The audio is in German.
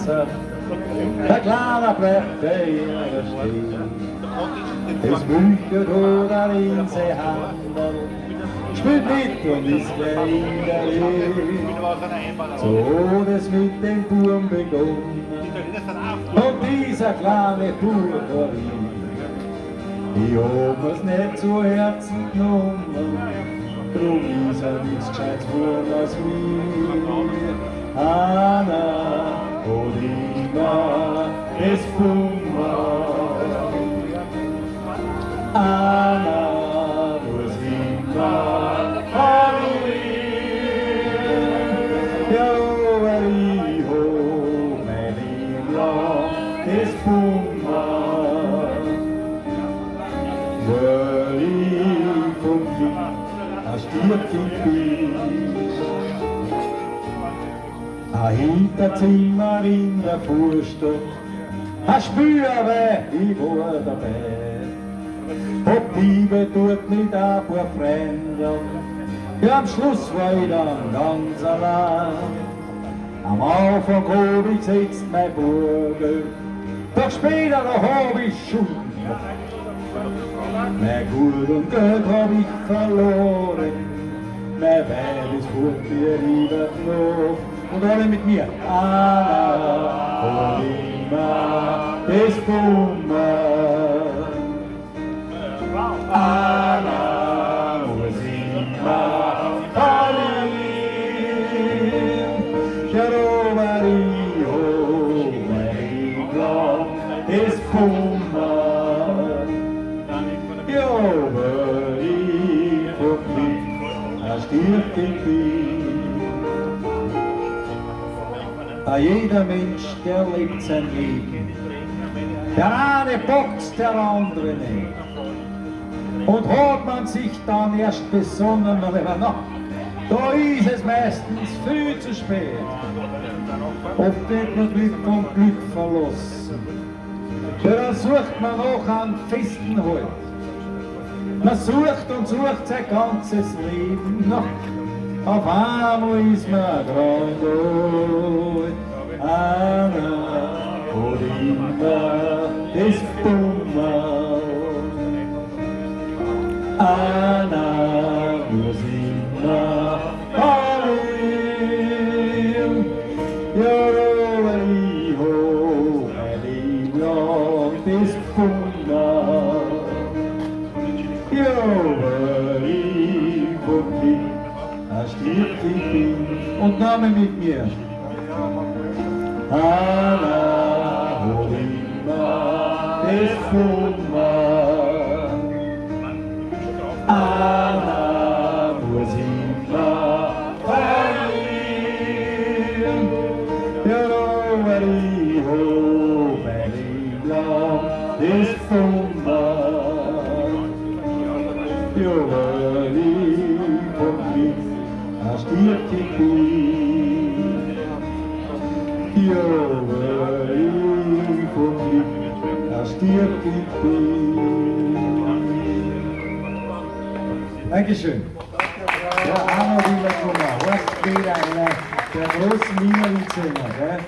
Wasser, der kleine Bretter in der Stille. Es büchert oder in sie Handel, spielt mit und ist Lederli. So hat es mit dem Turm begonnen und dieser kleine Burgerin. Ich hab mir's nicht zu Herzen genommen, drum ist nichts Gescheites geworden aus mir. Anna, Olina, es Pummer. Anna, Rosina, Halloween. Ja, Veriho, mein Liebling, es Pummer. Veri vom Glück, hast dir gebiet. Ein Hinterzimmer in der Vorstadt, ein Spürweh, ich war dabei. Ob die Liebe tut mit ein paar Freunden, ja, am Schluss war ich dann ganz allein. Am Anfang hab ich gesetzt mein Burger, doch später hab ich Schulden. Mein Gut und Geld hab ich verloren, mein Weib ist gut mir lieber noch. Und alle mit mir. Anna, Olima, es Pummer. Anna, Olima, Halloween. Jarovariho, Meiglam, es Pummer. Joveriho, hast dir geblieben. Jeder Mensch, der lebt sein Leben. Der eine bockt, der andere nicht. Und hat man sich dann erst besonnen, na, da ist es meistens viel zu spät. Oft wird man Glück vom Glück verlassen. Ja, dann sucht man auch einen festen Halt. Man sucht und sucht sein ganzes Leben. Na, auf einmal ist man grand alt. Anna, Olima, es Pummer. Anna, Rosina, Halloween. Jarovariho, mein Liebling, es Pummer. Jarovariho, hast dir geblieben. Und Name mit mir. Anna, Olima, es Pummer. Anna, Rosina, Halloween. Jarovariho, mein Liebling, es Pummer. Jarovariho, hast dir geblieben. Jarovariho, hast dir geblieben. Dankeschön. Ja, Arno Wieler-Kummer, was geht einer der großen Wiener Liedsänger, gell?